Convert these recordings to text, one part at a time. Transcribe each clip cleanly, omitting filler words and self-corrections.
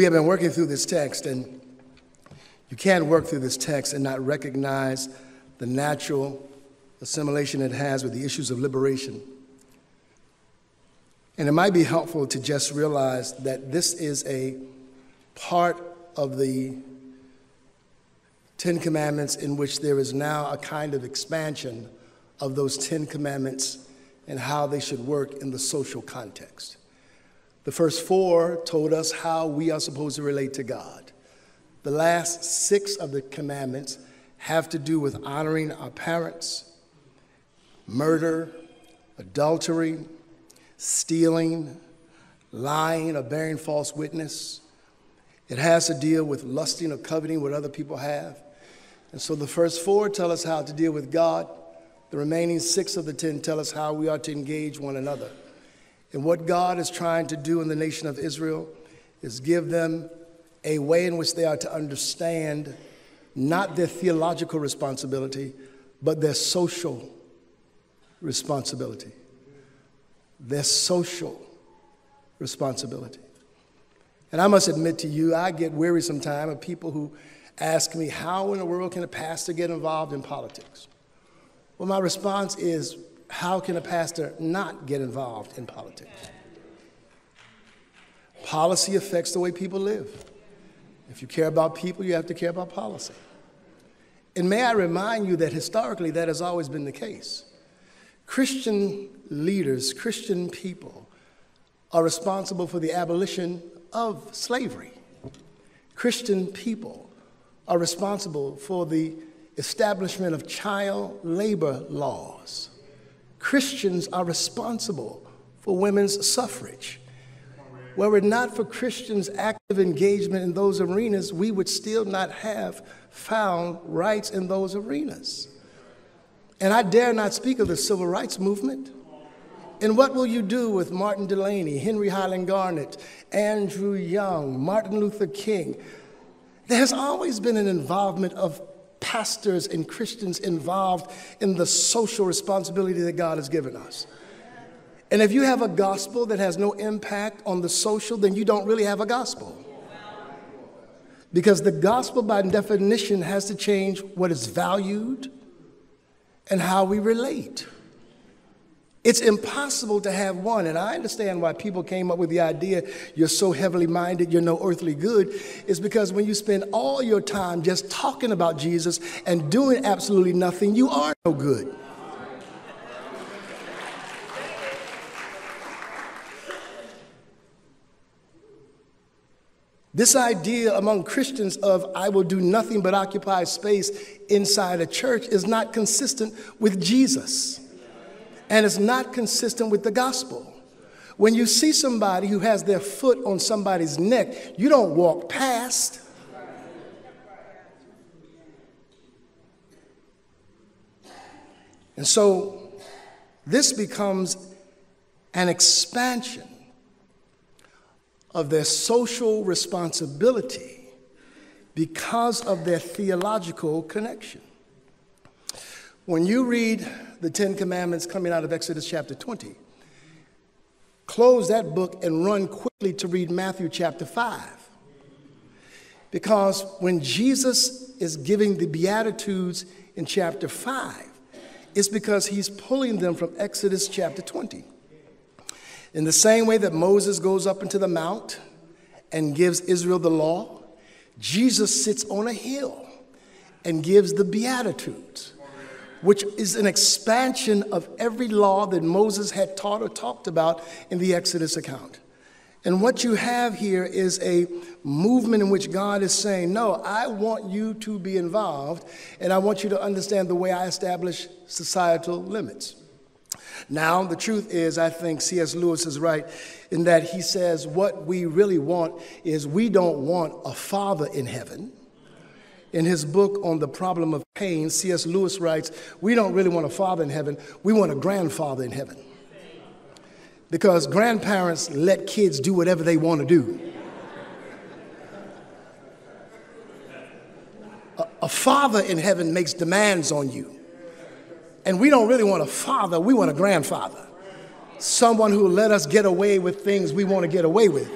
We have been working through this text, and you can't work through this text and not recognize the natural assimilation it has with the issues of liberation. And it might be helpful to just realize that this is a part of the Ten Commandments in which there is now a kind of expansion of those Ten Commandments and how they should work in the social context. The first four told us how we are supposed to relate to God. The last six of the commandments have to do with honoring our parents, murder, adultery, stealing, lying or bearing false witness. It has to deal with lusting or coveting what other people have. And so the first four tell us how to deal with God. The remaining six of the 10 tell us how we are to engage one another. And what God is trying to do in the nation of Israel is give them a way in which they are to understand not their theological responsibility, but their social responsibility. Their social responsibility. And I must admit to you, I get weary sometimes of people who ask me, how in the world can a pastor get involved in politics? Well, my response is, how can a pastor not get involved in politics? Policy affects the way people live. If you care about people, you have to care about policy. And may I remind you that historically that has always been the case. Christian leaders, Christian people, are responsible for the abolition of slavery. Christian people are responsible for the establishment of child labor laws. Christians are responsible for women's suffrage. Were it not for Christians' active engagement in those arenas, we would still not have found rights in those arenas. And I dare not speak of the civil rights movement. And what will you do with Martin Delany, Henry Highland Garnet, Andrew Young, Martin Luther King? There has always been an involvement of pastors and Christians involved in the social responsibility that God has given us. And if you have a gospel that has no impact on the social, then you don't really have a gospel. Because the gospel, by definition, has to change what is valued and how we relate. It's impossible to have one, and I understand why people came up with the idea you're so heavenly minded, you're no earthly good, is because when you spend all your time just talking about Jesus and doing absolutely nothing, you are no good. This idea among Christians of I will do nothing but occupy space inside a church is not consistent with Jesus. And it's not consistent with the gospel. When you see somebody who has their foot on somebody's neck, you don't walk past. And so this becomes an expansion of their social responsibility because of their theological connection. When you read the Ten Commandments coming out of Exodus chapter 20, close that book and run quickly to read Matthew chapter 5. Because when Jesus is giving the Beatitudes in chapter 5, it's because he's pulling them from Exodus chapter 20. In the same way that Moses goes up into the mount and gives Israel the law, Jesus sits on a hill and gives the Beatitudes, which is an expansion of every law that Moses had taught or talked about in the Exodus account. And what you have here is a movement in which God is saying, no, I want you to be involved, and I want you to understand the way I establish societal limits. Now, the truth is, I think C.S. Lewis is right in that he says what we really want is we don't want a father in heaven. In his book on the problem of pain, C.S. Lewis writes, we don't really want a father in heaven, we want a grandfather in heaven. Because grandparents let kids do whatever they want to do. A father in heaven makes demands on you. And we don't really want a father, we want a grandfather. Someone who will let us get away with things we want to get away with.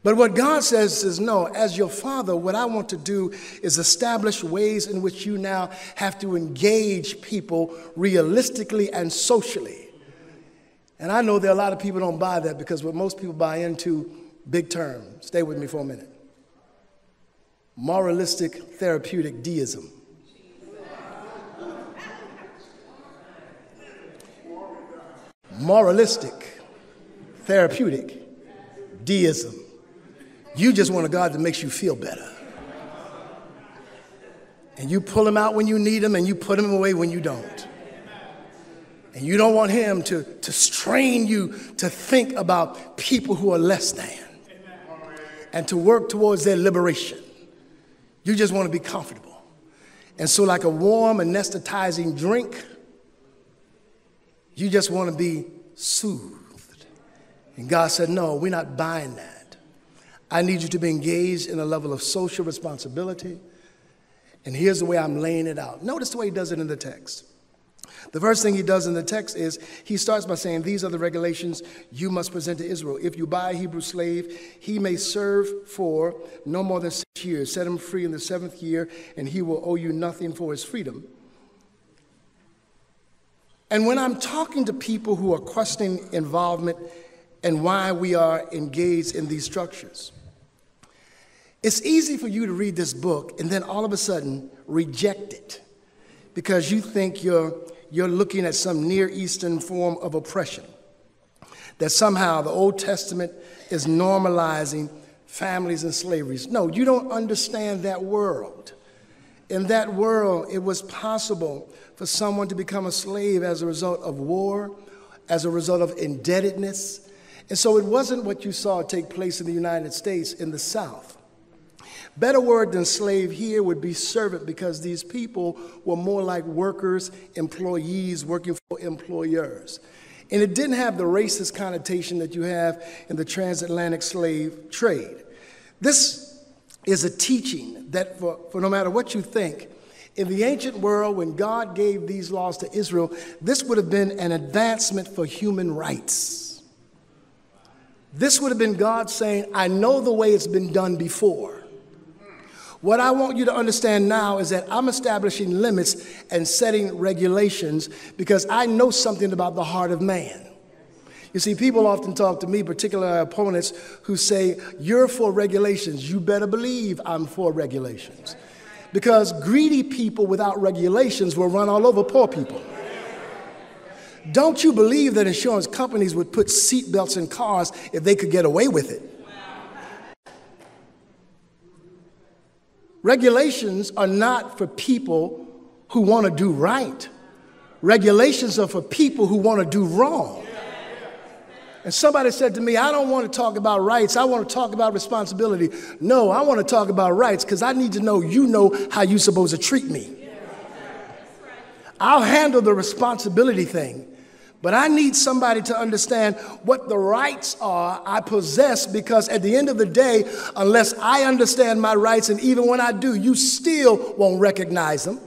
But what God says is, no, as your father, what I want to do is establish ways in which you now have to engage people realistically and socially. And I know there are a lot of people who don't buy that, because what most people buy into, big term. Stay with me for a minute. Moralistic therapeutic deism. Moralistic therapeutic deism. You just want a God that makes you feel better. And you pull him out when you need him, and you put him away when you don't. And you don't want him to strain you to think about people who are less than and to work towards their liberation. You just want to be comfortable. And so, like a warm, anesthetizing drink, you just want to be soothed. And God said, no, we're not buying that. I need you to be engaged in a level of social responsibility. And here's the way I'm laying it out. Notice the way he does it in the text. The first thing he does in the text is he starts by saying, these are the regulations you must present to Israel. If you buy a Hebrew slave, he may serve for no more than 6 years. Set him free in the 7th year, and he will owe you nothing for his freedom. And when I'm talking to people who are questioning involvement and why we are engaged in these structures, it's easy for you to read this book and then all of a sudden reject it because you think you're looking at some Near Eastern form of oppression, that somehow the Old Testament is normalizing families and slaveries. No, you don't understand that world. In that world, it was possible for someone to become a slave as a result of war, as a result of indebtedness. And so it wasn't what you saw take place in the United States in the South. Better word than slave here would be servant, because these people were more like workers, employees working for employers. And it didn't have the racist connotation that you have in the transatlantic slave trade. This is a teaching that for no matter what you think, in the ancient world, when God gave these laws to Israel, this would have been an advancement for human rights. This would have been God saying, I know the way it's been done before. What I want you to understand now is that I'm establishing limits and setting regulations because I know something about the heart of man. You see, people often talk to me, particularly opponents, who say, you're for regulations. You better believe I'm for regulations. Because greedy people without regulations will run all over poor people. Don't you believe that insurance companies would put seatbelts in cars if they could get away with it? Regulations are not for people who want to do right. Regulations are for people who want to do wrong. And somebody said to me, I don't want to talk about rights. I want to talk about responsibility. No, I want to talk about rights because I need to know you know how you're supposed to treat me. I'll handle the responsibility thing. But I need somebody to understand what the rights are I possess, because at the end of the day, unless I understand my rights, and even when I do, you still won't recognize them.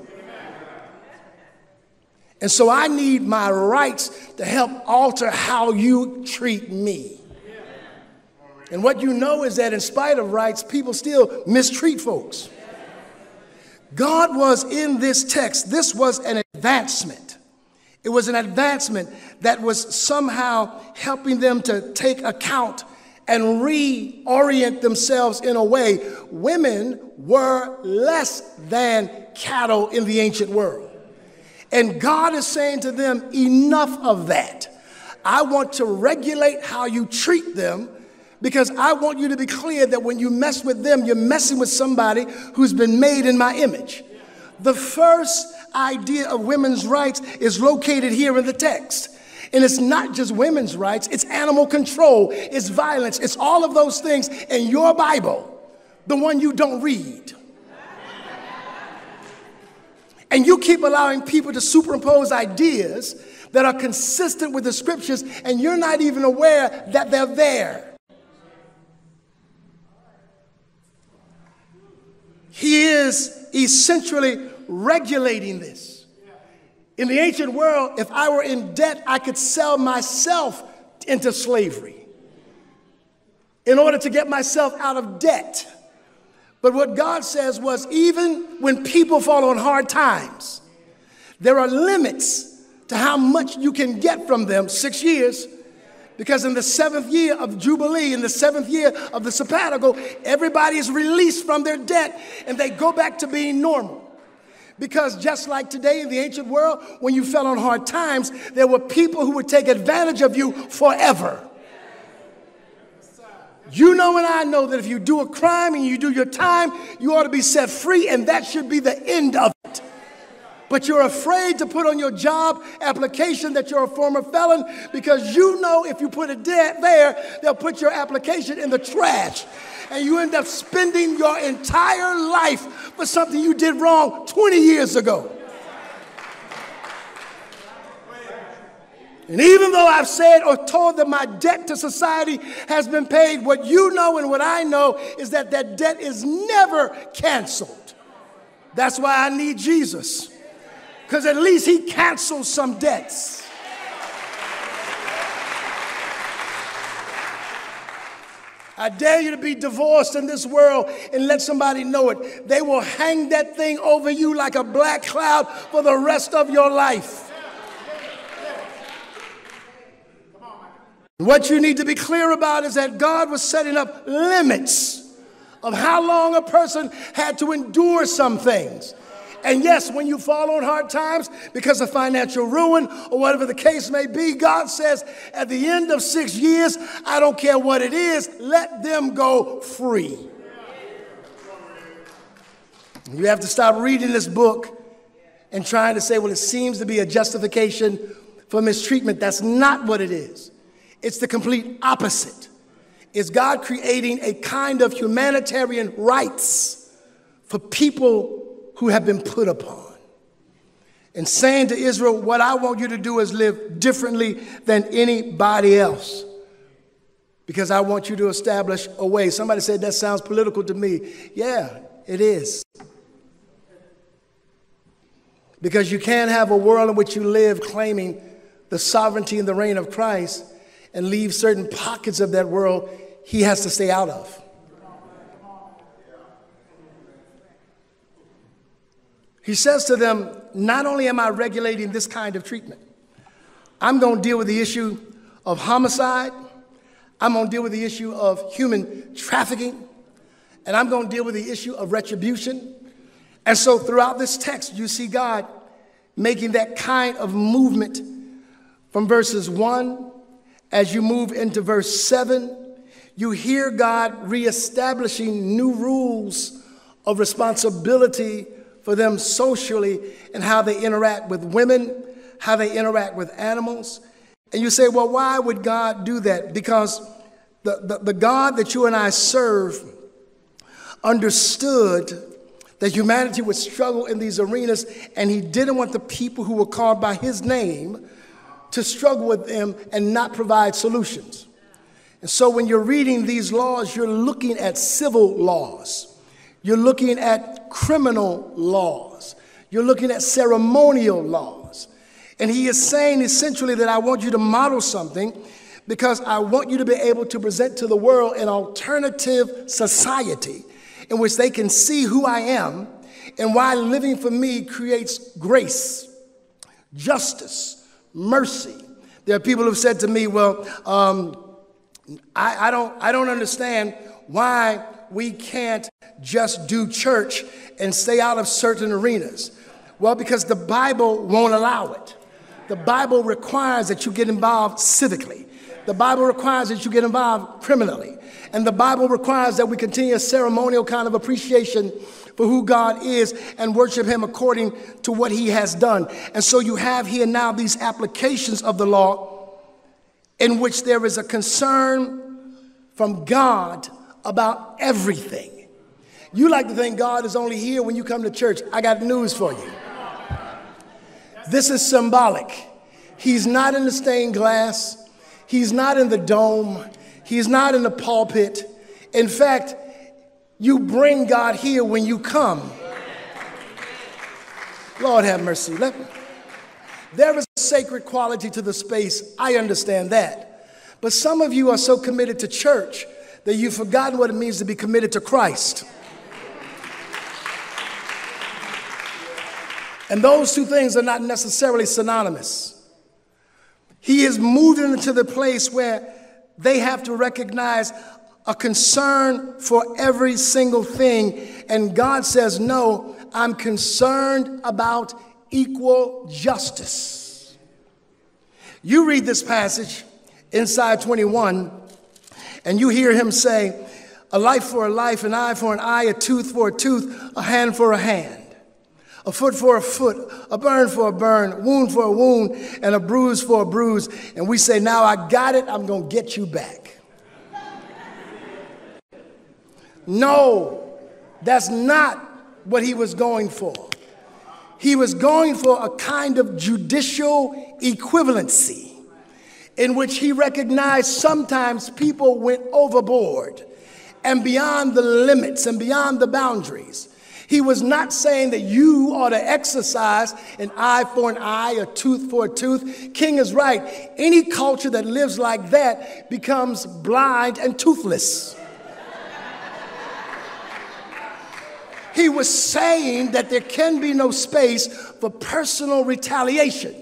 And so I need my rights to help alter how you treat me. And what you know is that in spite of rights, people still mistreat folks. God was in this text. This was an advancement. It was an advancement that was somehow helping them to take account and reorient themselves in a way. Women were less than cattle in the ancient world. And God is saying to them, enough of that. I want to regulate how you treat them, because I want you to be clear that when you mess with them, you're messing with somebody who's been made in my image. The first idea of women's rights is located here in the text. And it's not just women's rights, it's animal control, it's violence, it's all of those things in your Bible, the one you don't read. And you keep allowing people to superimpose ideas that are consistent with the scriptures, and you're not even aware that they're there. He is essentially regulating this. In the ancient world, if I were in debt, I could sell myself into slavery. in order to get myself out of debt. But what God says was, even when people fall on hard times, there are limits to how much you can get from them. 6 years. Because in the 7th year of Jubilee, in the 7th year of the sabbatical, everybody is released from their debt and they go back to being normal. Because just like today in the ancient world, when you fell on hard times, there were people who would take advantage of you forever. You know and I know that if you do a crime and you do your time, you ought to be set free, and that should be the end of it. But you're afraid to put on your job application that you're a former felon because you know if you put it there, they'll put your application in the trash. And you end up spending your entire life for something you did wrong 20 years ago. And even though I've said or told that my debt to society has been paid, what you know and what I know is that that debt is never canceled. That's why I need Jesus. Because at least he cancels some debts. I dare you to be divorced in this world and let somebody know it. They will hang that thing over you like a black cloud for the rest of your life. What you need to be clear about is that God was setting up limits of how long a person had to endure some things. And yes, when you fall on hard times because of financial ruin or whatever the case may be, God says at the end of 6 years, I don't care what it is, let them go free. You have to stop reading this book and trying to say, well, it seems to be a justification for mistreatment. That's not what it is. It's the complete opposite. It's God creating a kind of humanitarian rights for people who have been put upon, and saying to Israel, what I want you to do is live differently than anybody else, because I want you to establish a way. Somebody said that sounds political to me. Yeah, it is. Because you can't have a world in which you live claiming the sovereignty and the reign of Christ and leave certain pockets of that world he has to stay out of. He says to them, not only am I regulating this kind of treatment, I'm going to deal with the issue of homicide. I'm going to deal with the issue of human trafficking. And I'm going to deal with the issue of retribution. And so throughout this text, you see God making that kind of movement from verses 1. As you move into verse 7, you hear God reestablishing new rules of responsibility for them socially and how they interact with women, how they interact with animals. And you say, well, why would God do that? Because the God that you and I serve understood that humanity would struggle in these arenas, and he didn't want the people who were called by his name to struggle with them and not provide solutions. And so when you're reading these laws, you're looking at civil laws. You're looking at criminal laws. You're looking at ceremonial laws. And he is saying essentially that I want you to model something because I want you to be able to present to the world an alternative society in which they can see who I am and why living for me creates grace, justice, mercy. There are people who've said to me, well, I don't understand why we can't just do church and stay out of certain arenas. Well, because the Bible won't allow it. The Bible requires that you get involved civically. The Bible requires that you get involved criminally. And the Bible requires that we continue a ceremonial kind of appreciation for who God is and worship him according to what he has done. And so you have here now these applications of the law in which there is a concern from God about everything. You like to think God is only here when you come to church. I got news for you. This is symbolic. He's not in the stained glass. He's not in the dome. He's not in the pulpit. In fact, you bring God here when you come. Lord have mercy. There is a sacred quality to the space. I understand that. But some of you are so committed to church that you've forgotten what it means to be committed to Christ. And those two things are not necessarily synonymous. He is moving into the place where they have to recognize a concern for every single thing. And God says, no, I'm concerned about equal justice. You read this passage inside 21, and you hear him say, a life for a life, an eye for an eye, a tooth for a tooth, a hand for a hand, a foot for a foot, a burn for a burn, a wound for a wound, and a bruise for a bruise. And we say, now I got it, I'm going to get you back. No, that's not what he was going for. He was going for a kind of judicial equivalency in which he recognized sometimes people went overboard and beyond the limits and beyond the boundaries. He was not saying that you ought to exercise an eye for an eye, a tooth for a tooth. King is right. Any culture that lives like that becomes blind and toothless. He was saying that there can be no space for personal retaliation,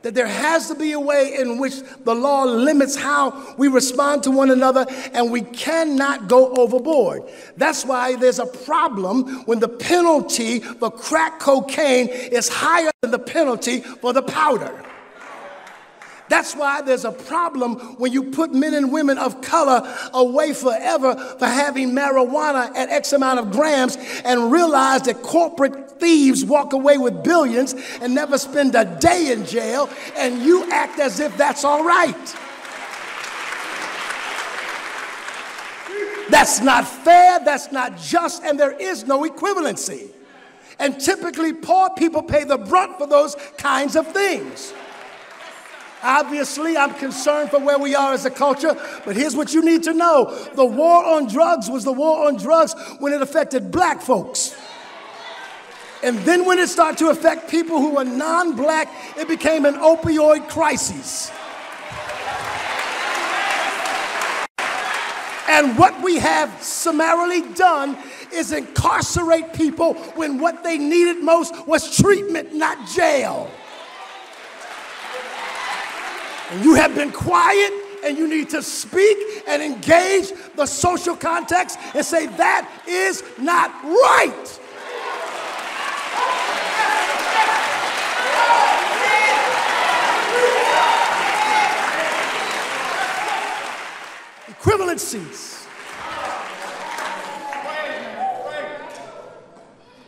that there has to be a way in which the law limits how we respond to one another, and we cannot go overboard. That's why there's a problem when the penalty for crack cocaine is higher than the penalty for the powder. That's why there's a problem when you put men and women of color away forever for having marijuana at X amount of grams and realize that corporate thieves walk away with billions and never spend a day in jail, and you act as if that's all right. That's not fair, that's not just, and there is no equivalency. And typically poor people pay the brunt for those kinds of things. Obviously, I'm concerned for where we are as a culture, but here's what you need to know. The war on drugs was the war on drugs when it affected black folks. And then when it started to affect people who were non-black, it became an opioid crisis. And what we have summarily done is incarcerate people when what they needed most was treatment, not jail. And you have been quiet, and you need to speak and engage the social context and say, that is not right. Equivalencies.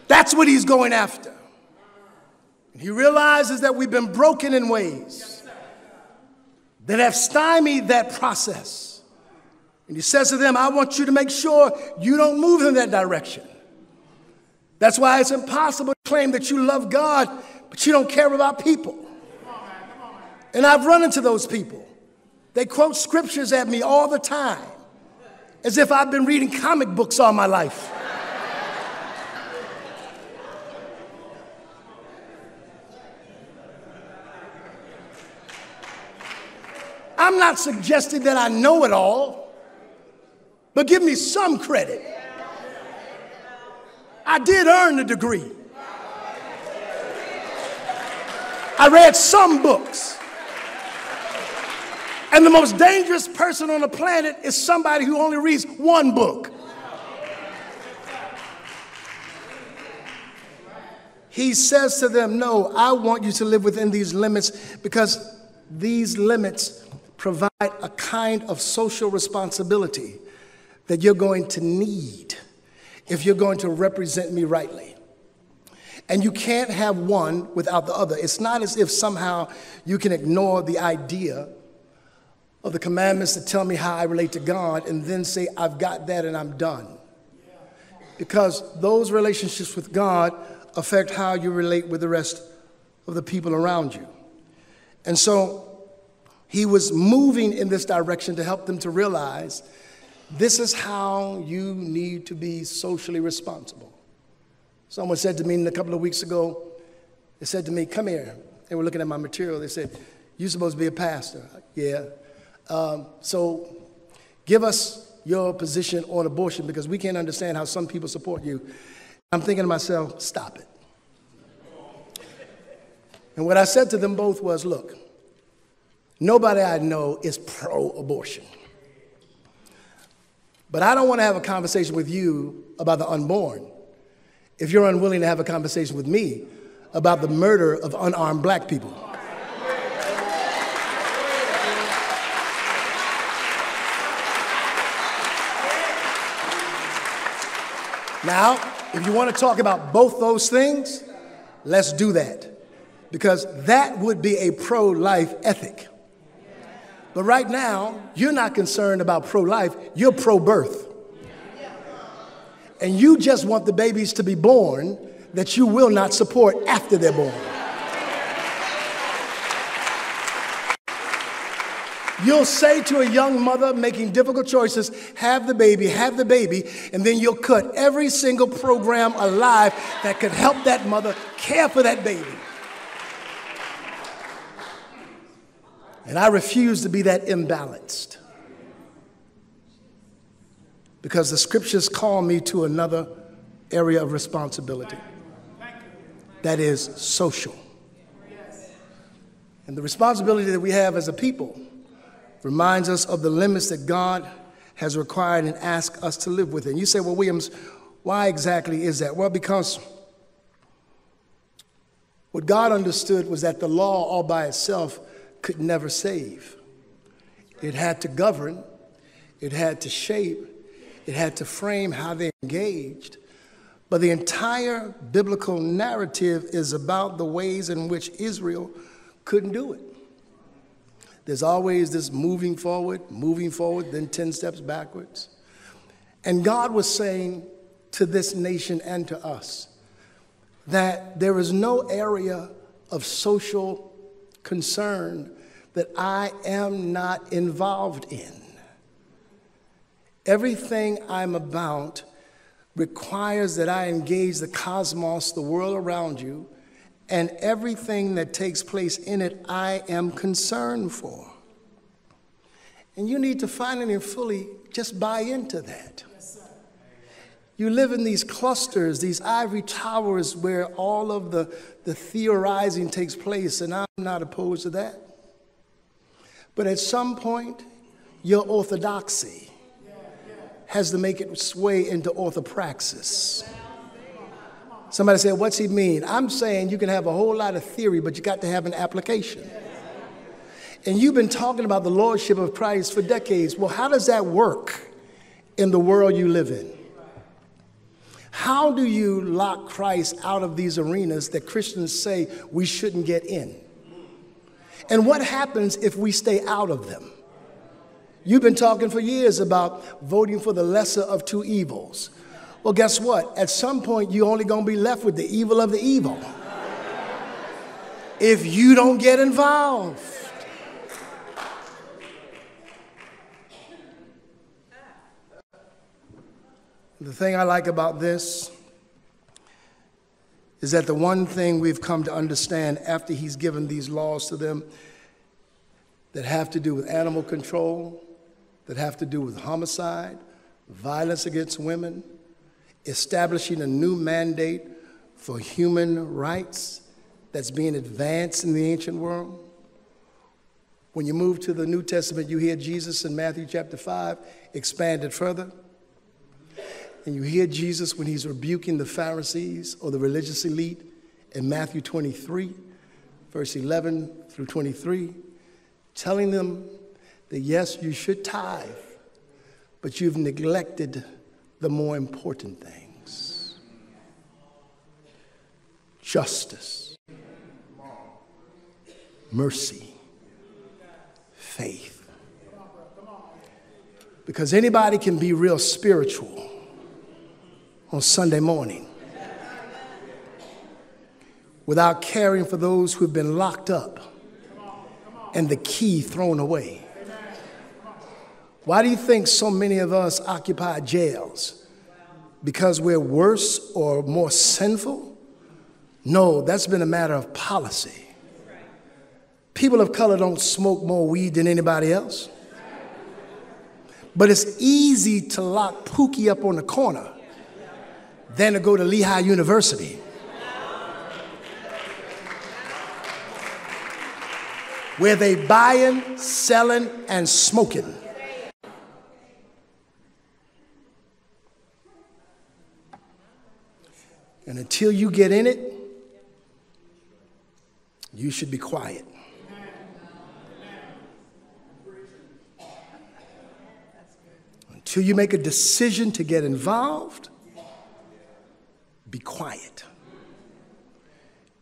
That's what he's going after. And he realizes that we've been broken in ways that have stymied that process. And he says to them, I want you to make sure you don't move in that direction. That's why it's impossible to claim that you love God, but you don't care about people. And I've run into those people. They quote scriptures at me all the time, as if I've been reading comic books all my life. I'm not suggesting that I know it all, but give me some credit. I did earn the degree. I read some books. And the most dangerous person on the planet is somebody who only reads one book. He says to them, no, I want you to live within these limits, because these limits provide a kind of social responsibility that you're going to need if you're going to represent me rightly. And you can't have one without the other. It's not as if somehow you can ignore the idea of the commandments that tell me how I relate to God and then say, I've got that and I'm done. Because those relationships with God affect how you relate with the rest of the people around you. And so he was moving in this direction to help them to realize this is how you need to be socially responsible. Someone said to me a couple of weeks ago, they said to me, come here. They were looking at my material. They said, you're supposed to be a pastor. Yeah. So give us your position on abortion because we can't understand how some people support you. I'm thinking to myself, stop it. And what I said to them both was, look, nobody I know is pro-abortion. But I don't want to have a conversation with you about the unborn if you're unwilling to have a conversation with me about the murder of unarmed black people. Now, if you want to talk about both those things, let's do that, because that would be a pro-life ethic. But right now, you're not concerned about pro-life, you're pro-birth. And you just want the babies to be born that you will not support after they're born. You'll say to a young mother making difficult choices, have the baby, and then you'll cut every single program alive that could help that mother care for that baby. And I refuse to be that imbalanced, because the scriptures call me to another area of responsibility that is social. And the responsibility that we have as a people reminds us of the limits that God has required and asked us to live within. You say, well, Williams, why exactly is that? Well, because what God understood was that the law all by itself could never save. It had to govern, it had to shape, it had to frame how they engaged. But the entire biblical narrative is about the ways in which Israel couldn't do it. There's always this moving forward, then 10 steps backwards. And God was saying to this nation and to us that there is no area of social concern that I am not involved in. Everything I'm about requires that I engage the cosmos, the world around you, and everything that takes place in it, I am concerned for. And you need to finally and fully just buy into that. Yes, sir. You live in these clusters, these ivory towers where all of the theorizing takes place, and I'm not opposed to that. But at some point, your orthodoxy has to make its way into orthopraxis. Somebody said, what's he mean? I'm saying you can have a whole lot of theory, but you got to have an application. And you've been talking about the lordship of Christ for decades. Well, how does that work in the world you live in? How do you lock Christ out of these arenas that Christians say we shouldn't get in? And what happens if we stay out of them? You've been talking for years about voting for the lesser of two evils. Well, guess what? At some point, you're only going to be left with the evil of the evil if you don't get involved. The thing I like about this is that the one thing we've come to understand after he's given these laws to them that have to do with animal control, that have to do with homicide, violence against women, establishing a new mandate for human rights that's being advanced in the ancient world. When you move to the New Testament, you hear Jesus in Matthew chapter 5 expanded further. And you hear Jesus when he's rebuking the Pharisees or the religious elite in Matthew 23, verse 11 through 23, telling them that yes, you should tithe, but you've neglected the more important things. Justice, mercy, faith. Because anybody can be real spiritual on Sunday morning without caring for those who've been locked up and the key thrown away. Why do you think so many of us occupy jails? Because we're worse or more sinful? No, that's been a matter of policy. People of color don't smoke more weed than anybody else. But it's easy to lock Pookie up on the corner than to go to Lehigh University, where they buying, selling, and smoking. And until you get in it, you should be quiet. Until you make a decision to get involved, be quiet.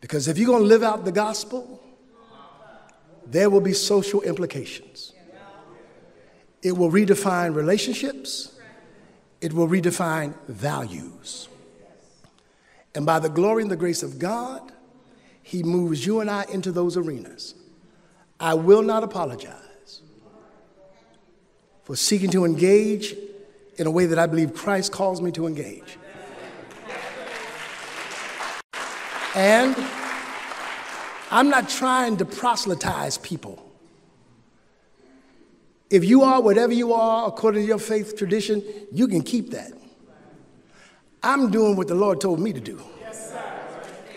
Because if you're going to live out the gospel, there will be social implications. It will redefine relationships. It will redefine values. And by the glory and the grace of God, he moves you and I into those arenas. I will not apologize for seeking to engage in a way that I believe Christ calls me to engage. And I'm not trying to proselytize people. If you are whatever you are, according to your faith tradition, you can keep that. I'm doing what the Lord told me to do. Yes, sir.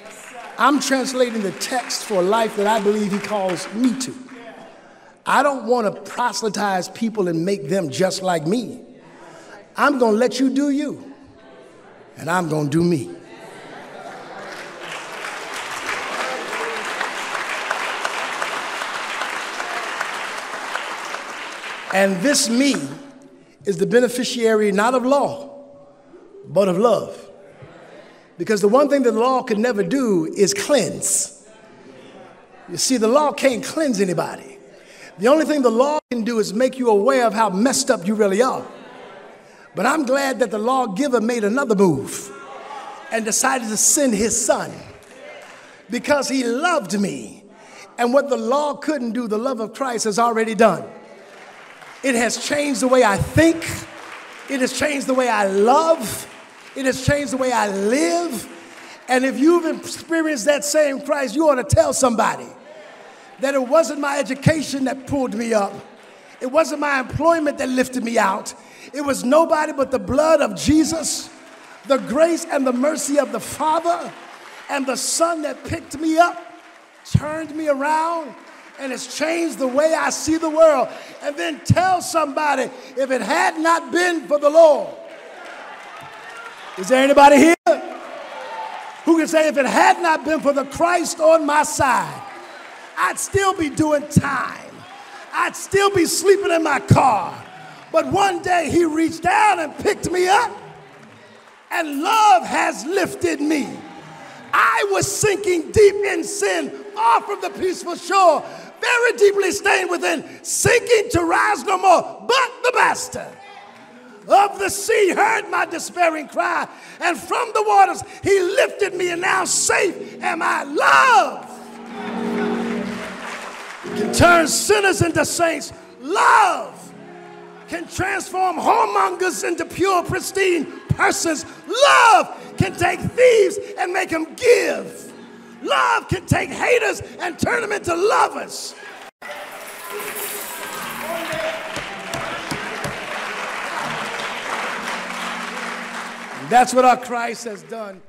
Yes, sir. I'm translating the text for a life that I believe he calls me to. I don't want to proselytize people and make them just like me. I'm going to let you do you, and I'm going to do me. And this me is the beneficiary not of law, but of love. Because the one thing that the law can never do is cleanse. You see, the law can't cleanse anybody. The only thing the law can do is make you aware of how messed up you really are. But I'm glad that the lawgiver made another move and decided to send his son because he loved me. And what the law couldn't do, the love of Christ has already done. It has changed the way I think. It has changed the way I love. It has changed the way I live. And if you've experienced that same Christ, you ought to tell somebody that it wasn't my education that pulled me up. It wasn't my employment that lifted me out. It was nobody but the blood of Jesus, the grace and the mercy of the Father, and the Son that picked me up, turned me around, and it's changed the way I see the world. And then tell somebody, if it had not been for the Lord. Is there anybody here who can say, if it had not been for the Christ on my side, I'd still be doing time. I'd still be sleeping in my car. But one day he reached down and picked me up, and love has lifted me. I was sinking deep in sin, far from the peaceful shore, very deeply stained within, sinking to rise no more. But the master of the sea heard my despairing cry, and from the waters he lifted me, and now safe am I. Love can turn sinners into saints. Love can transform whoremongers into pure, pristine persons. Love can take thieves and make them give. Love can take haters and turn them into lovers. That's what our Christ has done.